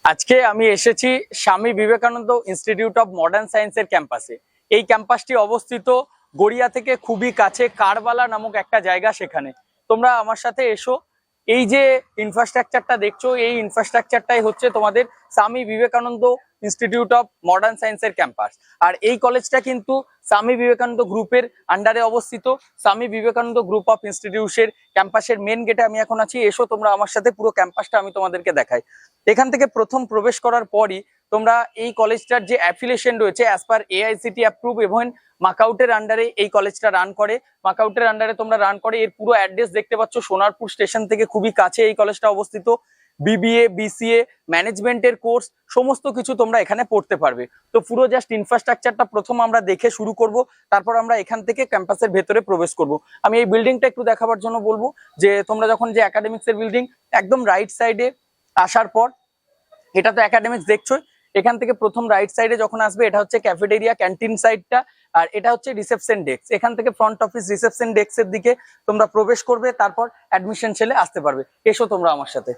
আজকে আমি এসেছি স্বামী বিবেকানন্দ ইনস্টিটিউট অফ মডার্ন সায়েন্সের ক্যাম্পাসে। এই ক্যাম্পাসটি অবস্থিত গড়িয়া থেকে খুবই কাছে কারবালা নামক একটা জায়গা, সেখানে তোমরা আমার সাথে এসো। এই যে ইনফ্রাস্ট্রাকচারটা দেখছো, এই ইনফ্রাস্ট্রাকচারটাই হচ্ছে তোমাদের স্বামী বিবেকানন্দ ইনস্টিটিউট অফ মডার্ন সায়েন্সের ক্যাম্পাস। আর এই কলেজটা কিন্তু স্বামী বিবেকানন্দ গ্রুপের আন্ডারে অবস্থিত। স্বামী বিবেকানন্দ গ্রুপ অফ ইনস্টিটিউটের ক্যাম্পাসের মেন গেটে আমি এখন আছি। এসো তোমরা আমার সাথে, পুরো ক্যাম্পাসটা আমি তোমাদেরকে দেখাই। এখান থেকে প্রথম প্রবেশ করার পরই তোমরা এই কলেজটার যে অ্যাফিলিয়েশন রয়েছে অ্যাজ পার এআইসিটি অ্যাপ্রুভ এবং মাকআউটের আন্ডারে এই কলেজটা রান করে। মাকআউটের আন্ডারে তোমরা রান করে। এর পুরো অ্যাড্রেস দেখতে পাচ্ছ, সোনারপুর স্টেশন থেকে খুবই কাছে এই কলেজটা অবস্থিত। বিবিএ, বিসিএ, ম্যানেজমেন্টের কোর্স সমস্ত কিছু তোমরা এখানে পড়তে পারবে। তো পুরো জাস্ট ইনফ্রাস্ট্রাকচারটা প্রথম আমরা দেখে শুরু করব, তারপর আমরা এখান থেকে ক্যাম্পাসের ভেতরে প্রবেশ করব। আমি এই বিল্ডিংটা একটু দেখাবার জন্য বলবো যে তোমরা যখন যে একাডেমিক্সের বিল্ডিং একদম রাইট সাইডে আসার পর, এটা তো একাডেমিক্স দেখছো, এখান থেকে প্রথম রাইট সাইডে যখন আসবে এটা হচ্ছে ক্যাফেটেরিয়া ক্যান্টিন সাইডটা, আর এটা হচ্ছে রিসেপশন ডেস্ক। এখান থেকে ফ্রন্ট অফিস রিসেপশন ডেস্কের দিকে তোমরা প্রবেশ করবে, তারপর অ্যাডমিশন সেলে আসতে পারবে। এসো তোমরা আমার সাথে।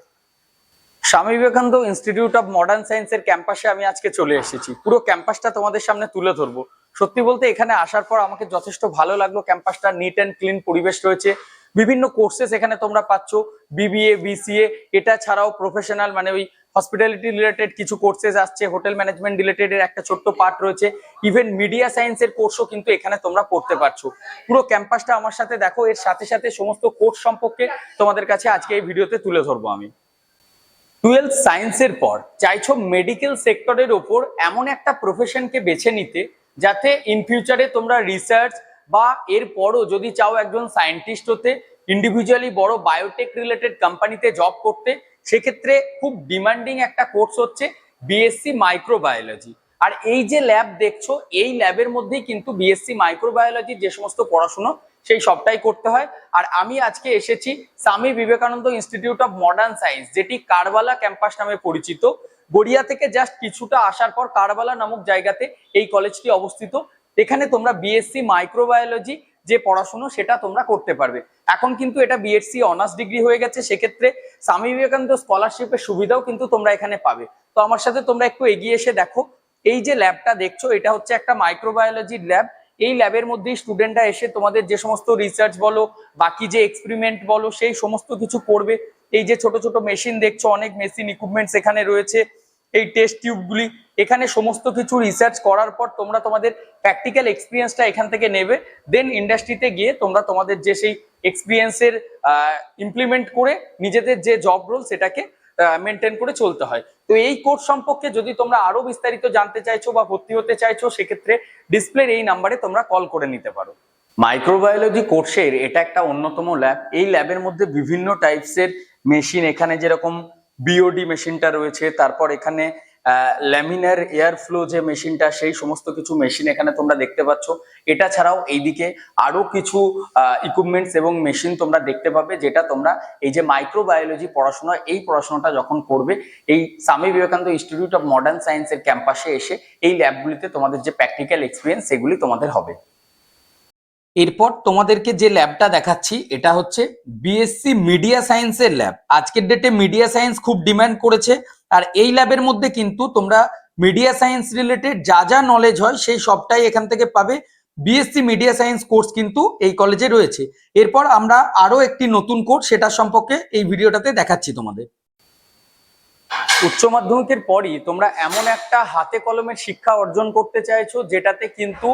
স্বামী বিবেকানন্দ ইনস্টিটিউট অফ মডার্ন সায়েন্সের ক্যাম্পাসে আমি আজকে চলে এসেছি। পুরো ক্যাম্পাসটা তোমাদের সামনে তুলে ধরবো। সত্যি বলতে এখানে আসার পর আমাকে যথেষ্ট ভালো লাগলো। ক্যাম্পাসটা নিট অ্যান্ড ক্লিন পরিবেশ রয়েছে। বিভিন্ন কোর্সেস এখানে তোমরা পাচ্ছ, বিবিএ, বিসিএ, এটা ছাড়াও প্রফেশনাল মানে ওই হসপিটালিটি রিলেটেড কিছু কোর্সেস আসছে, হোটেল ম্যানেজমেন্ট রিলেটেড এর একটা ছোট্ট পার্ট রয়েছে, ইভেন মিডিয়া সায়েন্সের কোর্সও কিন্তু এখানে তোমরা পড়তে পারছো। পুরো ক্যাম্পাসটা আমার সাথে দেখো, এর সাথে সাথে সমস্ত কোর্স সম্পর্কে তোমাদের কাছে আজকে এই ভিডিওতে তুলে ধরবো আমি। 12 সায়েন্সের পর চাইছো মেডিকেল সেক্টরের ওপর এমন একটা প্রফেশনকে বেছে নিতে যাতে ইন ফিউচারে তোমরা রিসার্চ বা এর পরও যদি চাও একজন সায়েন্টিস্ট হতে, ইন্ডিভিজুয়ালি বড় বায়োটেক রিলেটেড কোম্পানিতে জব করতে, সেক্ষেত্রে খুব ডিমান্ডিং একটা কোর্স হচ্ছে বিএসসি মাইক্রোবায়োলজি। আর এই যে ল্যাব দেখছো, এই ল্যাবের মধ্যেই কিন্তু বিএসসি মাইক্রোবায়োলজির যে সমস্ত পড়াশুনো সেই সবটাই করতে হয়। আর আমি আজকে এসেছি স্বামী Vivekananda institute of modern science, যেটি কারবালা ক্যাম্পাস নামে পরিচিত। গড়িয়া থেকে জাস্ট কিছুটা আসার পর কারবালা নামক জায়গাতে এই কলেজটি অবস্থিত। এখানে তোমরা বিএসসি মাইক্রোবায়োলজি যে পড়াশুনো সেটা তোমরা করতে পারবে। এখন কিন্তু এটা বিএসসি অনার্স ডিগ্রি হয়ে গেছে, সেক্ষেত্রে স্বামী বিবেকানন্দ স্কলারশিপের সুবিধাও কিন্তু তোমরা এখানে পাবে। তো আমার সাথে তোমরা একটু এগিয়ে এসে দেখো। এই যে ল্যাবটা দেখছো, এটা হচ্ছে একটা মাইক্রোবায়োলজির ল্যাব। এই ল্যাবের মধ্যেই স্টুডেন্টরা এসে তোমাদের যে সমস্ত রিসার্চ বলো, বাকি যে এক্সপেরিমেন্ট বলো, সেই সমস্ত কিছু করবে। এই যে ছোট ছোট মেশিন দেখছো, অনেক মেশিন ইকুইপমেন্টস এখানে রয়েছে, এই টেস্ট টিউবগুলি, এখানে সমস্ত কিছু রিসার্চ করার পর তোমরা তোমাদের প্র্যাকটিক্যাল এক্সপিরিয়েন্সটা এখান থেকে নেবে। দেন ইন্ডাস্ট্রিতে গিয়ে তোমরা তোমাদের যে সেই এক্সপিরিয়েন্সের ইমপ্লিমেন্ট করে নিজেদের যে জব রোল সেটাকে মেনটেন করে চলতে হয়। তো এই কোর্স সম্পর্কে যদি তোমরা আরো বিস্তারিত জানতে চাইছো বা ভর্তি হতে চাইছো, সেক্ষেত্রে ডিসপ্লের এই নাম্বারে তোমরা কল করে নিতে পারো। মাইক্রোবায়োলজি কোর্সের এটা একটা অন্যতম ল্যাব। এই ল্যাবের মধ্যে বিভিন্ন টাইপসের মেশিন, এখানে যেরকম বিওডি মেশিনটা রয়েছে, তারপর এখানে ল্যামিনার এয়ার ফ্লো যে মেশিনটা, সেই সমস্ত কিছু মেশিন এখানে তোমরা দেখতে পাচ্ছ। এটা ছাড়াও এইদিকে আরো কিছু ইকুইপমেন্টস এবং মেশিন তোমরা দেখতে পাবে, যেটা তোমরা এই যে মাইক্রোবায়োলজি পড়াশোনা, এই পড়াশোনাটা যখন করবে এই স্বামী বিবেকানন্দ ইনস্টিটিউট অফ মডার্ন সায়েন্সের ক্যাম্পাসে এসে এই ল্যাবগুলিতে তোমাদের যে প্র্যাকটিক্যাল এক্সপিরিয়েন্স সেগুলি তোমাদের হবে। এরপর তোমাদেরকে যে ল্যাবটা দেখাচ্ছি এটা হচ্ছে বিএসসি মিডিয়া সায়েন্সের ল্যাব। আজকের ডেটে মিডিয়া সায়েন্স খুব ডিমান্ড করেছে, আর এই ল্যাবের মধ্যে কিন্তু তোমরা মিডিয়া সায়েন্স রিলেটেড যা যা নলেজ হয় সেই সবটাই এখান থেকে পাবে। বিএসসি মিডিয়া সায়েন্স কোর্স কিন্তু এই কলেজে রয়েছে। এরপর আমরা আরো একটি নতুন কোর্স, সেটা সম্পর্কে এই ভিডিওটাতে দেখাচ্ছি তোমাদের। উচ্চ মাধ্যমিকের পরই তোমরা এমন একটা হাতে কলমের শিক্ষা অর্জন করতে চাইছো যেটাতে কিন্তু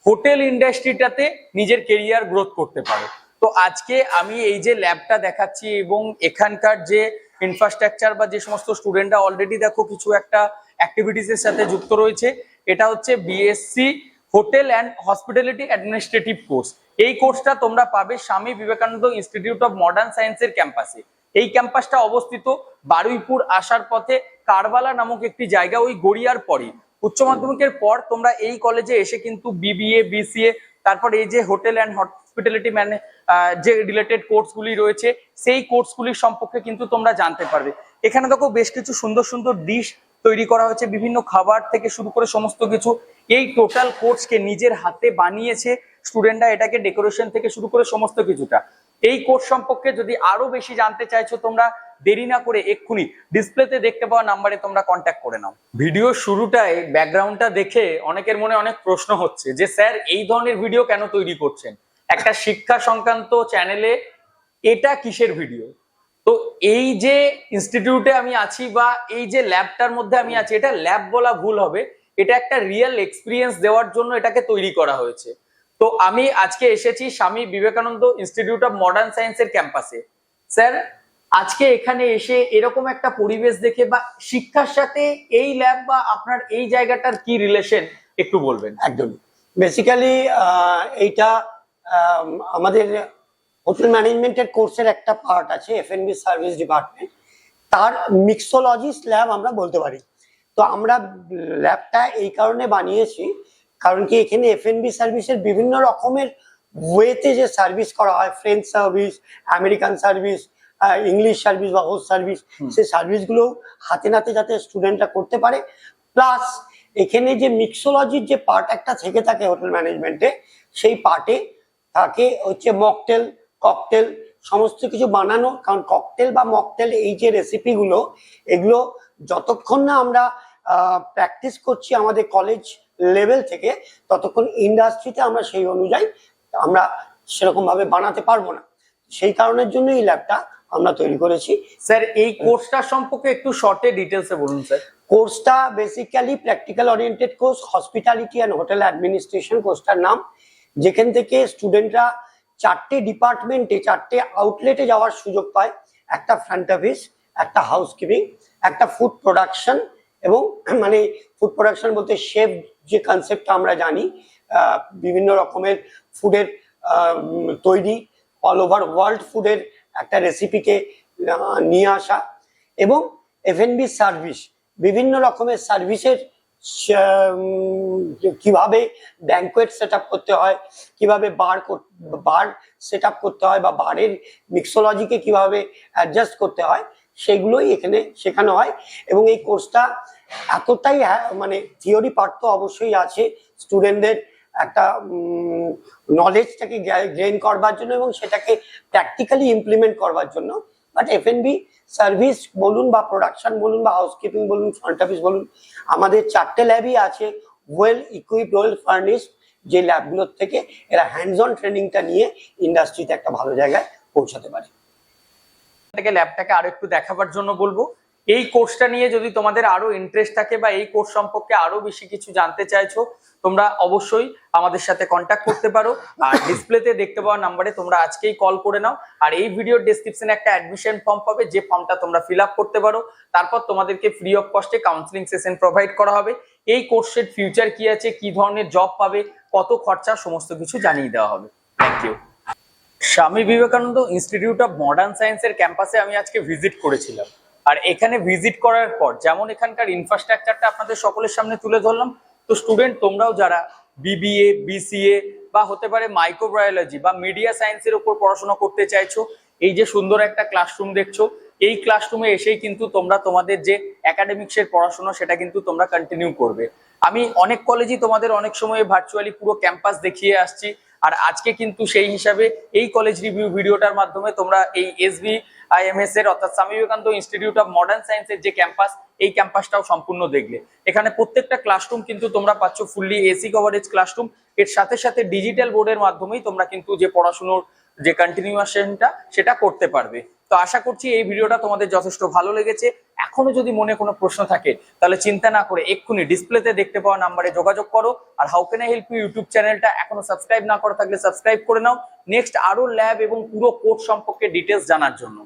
হোটেল ইন্ডাস্ট্রিটাতে নিজের কেরিয়ার গ্রোথ করতে পারো। তো আজকে আমি এই যে ল্যাবটা দেখাচ্ছি এবং এখানকার যে ইনফ্রাস্ট্রাকচার বা যে সমস্ত স্টুডেন্টরা অলরেডি দেখো কিছু একটা অ্যাক্টিভিটিস এর সাথে যুক্ত রয়েছে, এটা হচ্ছে BSc hotel and hospitality administrative course. এই কোর্সটা তোমরা পাবে স্বামী বিবেকানন্দ ইনস্টিটিউট অফ মডার্ন সায়েন্সের ক্যাম্পাসে। এই ক্যাম্পাসটা অবস্থিত বারুইপুর আসার পথে কারবালা নামক একটি জায়গা, ওই গড়িয়ার পরই। উচ্চ মাধ্যমিকের পর তোমরা এই কলেজে এসে কিন্তু বিবিএ, বিসিএ, তারপর এই যে হোটেল অ্যান্ড হসপিটালিটি যে রিলেটেড কোর্সগুলি রয়েছে সেই কোর্সগুলির সম্পর্কে কিন্তু তোমরা জানতে পারবে। এখানে দেখো বেশ কিছু সুন্দর সুন্দর ডিশ তৈরি করা হয়েছে, বিভিন্ন খাবার থেকে শুরু করে সমস্ত কিছু। এই টোটাল কোর্সকে নিজের হাতে বানিয়েছে স্টুডেন্টরা, এটাকে ডেকোরেশন থেকে শুরু করে সমস্ত কিছুটা। এই কোর্স সম্পর্কে যদি আরো বেশি জানতে চাইছো তোমরা, দেরি না করে এক্ষুনি ডিসপ্লেতে দেখতে পাওয়া নাম্বারে তোমরা কন্ট্যাক্ট করে নাও। ভিডিও শুরুটায় ব্যাকগ্রাউন্ডটা দেখে অনেকের মনে অনেক প্রশ্ন হচ্ছে যে স্যার এই ধরনের ভিডিও কেন তৈরি করছেন, একটা শিক্ষা সংক্রান্ত চ্যানেলে এটা কিসের ভিডিও? তো এই যে ইনস্টিটিউটে আমি আছি বা এই যে ল্যাবটার মধ্যে আমি আছি, এটা ল্যাব বলা ভুল হবে, এটা একটা রিয়েল এক্সপিরিয়েন্স দেওয়ার জন্য এটাকে তৈরি করা হয়েছে। তো আমি আজকে এসেছি স্বামী বিবেকানন্দ ইনস্টিটিউট অফ মডার্ন সায়েন্সের ক্যাম্পাসে। স্যার আজকে এখানে এসে এরকম একটা পরিবেশ দেখে বা শিক্ষার সাথে এই ল্যাব বা আপনার এই জায়গাটার কি রিলেশন একটু বলবেন? একদম বেসিক্যালি এইটা আমাদের হোটেল ম্যানেজমেন্টের কোর্সের একটা পার্ট আছে, এফ&বি সার্ভিস ডিপার্টমেন্ট, তার মিক্সোলজিস্ট ল্যাব আমরা বলতে পারি। তো আমরা ল্যাবটা এই কারণে বানিয়েছি কারণ কি এখানে এফ&বি সার্ভিসের বিভিন্ন রকমের ওয়েতে যে সার্ভিস করা হয়, French service, American service, English service বা হোস্ট সার্ভিস, সেই সার্ভিসগুলো হাতে নাতে যাতে স্টুডেন্টরা করতে পারে। প্লাস এখানে যে মিক্সোলজির যে পার্ট একটা থেকে থাকে হোটেল ম্যানেজমেন্টে, সেই পার্টে থাকে হচ্ছে মকটেল, ককটেল সমস্ত কিছু বানানো। কারণ ককটেল বা মকটেল এই যে রেসিপিগুলো, এগুলো যতক্ষণ না আমরা প্র্যাকটিস করছি আমাদের কলেজ লেভেল থেকে, ততক্ষণ ইন্ডাস্ট্রিতে আমরা সেই অনুযায়ী আমরা সেরকম ভাবে বানাতে পারবো না। সেই কারণের জন্য এই ল্যাবটা আমরা তৈরি করেছি। স্যার এই কোর্সটার সম্পর্কে একটু শর্টে ডিটেলসে বলুন স্যার। কোর্সটা basically practical oriented course, hospitality and hotel administration কোর্সটার নাম, যেখান থেকে স্টুডেন্টরা 4টে ডিপার্টমেন্টে 4টে আউটলেটে যাওয়ার সুযোগ পায়। একটা ফ্রন্ট অফিস, একটা হাউসকিপিং, একটা ফুড প্রোডাকশন, এবং মানে ফুড প্রোডাকশন বলতে শেফ যে কনসেপ্টটা আমরা জানি, বিভিন্ন রকমের ফুডের তৈরি, অল ওভার ওয়ার্ল্ড ফুডের একটা রেসিপিকে নিয়ে আসা, এবং এফ&বি সার্ভিস, বিভিন্ন রকমের সার্ভিসের কিভাবে ব্যাংকোয়েট সেট আপ করতে হয়, কিভাবে বার সেট আপ করতে হয়, বা বারের মিক্সোলজিকে কিভাবে অ্যাডজাস্ট করতে হয়, সেগুলোই এখানে শেখানো হয়। এবং এই কোর্সটা এতটাই মানে থিওরি পার্ট তো অবশ্যই আছে স্টুডেন্টদের একটা নলেজটাকে গেইন করবার জন্য এবং সেটাকে প্র্যাকটিক্যালি ইমপ্লিমেন্ট করবার জন্য। বাট এফ&বি সার্ভিস বলুন বা প্রোডাকশন বলুন বা হাউসকিপিং বলুন, ফ্রন্ট অফিস বলুন, আমাদের 4টে ল্যাবই আছে ওয়েল ইকুইপড, ওয়েল ফার্নিশড, যে ল্যাবগুলোর থেকে এরা হ্যান্ডস অন ট্রেনিংটা নিয়ে ইন্ডাস্ট্রিতে একটা ভালো জায়গায় পৌঁছাতে পারে। ল্যাবটাকে আরো একটু দেখাবার জন্য বলবো। এই কোর্সটা নিয়ে যদি তোমাদের আরো ইন্টারেস্ট থাকে বা এই কোর্স সম্পর্কে আরো বেশি কিছু জানতে চাইছো, তোমরা অবশ্যই আমাদের সাথে কন্ট্যাক্ট করতে পারো। আর ডিসপ্লেতে দেখতে পাওয়া নাম্বারে তোমরা আজকেই কল করে নাও। আর এই ভিডিওর ডেসক্রিপশনে একটা অ্যাডমিশন ফর্ম পাবে, যে ফর্মটা তোমরা ফিল আপ করতে পারো। তারপর তোমাদেরকে ফ্রি অফ কস্টে কাউন্সিলিং সেশন প্রোভাইড করা হবে। এই কোর্সের ফিউচার কি আছে, কি ধরনের জব পাবে, কত খরচা, সমস্ত কিছু জানিয়ে দেওয়া হবে। Thank you. Swami Vivekananda institute of modern সায়েন্সের ক্যাম্পাসে আমি আজকে ভিজিট করেছিলাম। আর এখানে ভিজিট করার পর যেমন এখানকার ইনফ্রাস্ট্রাকচারটা আপনাদের সকলের সামনে তুলে ধরলাম, তো স্টুডেন্ট তোমরাও যারা বিবিএ, বিসিএ বা হতে পারে মাইক্রোবায়োলজি বা মিডিয়া সায়েন্সের উপর পড়াশোনা করতে চাইছো, এই যে সুন্দর একটা ক্লাসরুম দেখছো, এই ক্লাসরুমে এসেই কিন্তু তোমরা তোমাদের যে একাডেমিক্সের পড়াশোনা সেটা কিন্তু তোমরা কন্টিনিউ করবে। আমি অনেক কলেজই তোমাদের অনেক সময় ভার্চুয়ালি পুরো ক্যাম্পাস দেখিয়ে আসছি, আর আজকে কিন্তু সেই হিসাবে এই কলেজ রিভিউ ভিডিওটার মাধ্যমে তোমরা এই SBIMS এর অর্থাৎ স্বামী বিবেকানন্দ ইনস্টিটিউট অফ মডার্ন সায়েন্সের যে ক্যাম্পাস, এই ক্যাম্পাসটাও সম্পূর্ণ দেখলে। এখানে প্রত্যেকটা ক্লাসরুম কিন্তু তোমরা পাচ্ছ ফুললি এসি কভারেজ ক্লাসরুম। এর সাথে সাথে ডিজিটাল বোর্ডের মাধ্যমেই তোমরা কিন্তু যে পড়াশোনার যে কন্টিনিউয়েশনটা সেটা করতে পারবে। তো আশা করছি এই ভিডিওটা তোমাদের যথেষ্ট ভালো লেগেছে। এখনো যদি মনে কোনো প্রশ্ন থাকে তাহলে চিন্তা না করে এক্ষুনি ডিসপ্লেতে দেখতে পাওয়া নাম্বারে যোগাযোগ করো। আর how can I help you YouTube চ্যানেলটা এখনো সাবস্ক্রাইব না করা থাকলে সাবস্ক্রাইব করে নাও, নেক্সট আরো ল্যাব এবং পুরো কোর্স সম্পর্কে ডিটেলস জানার জন্য।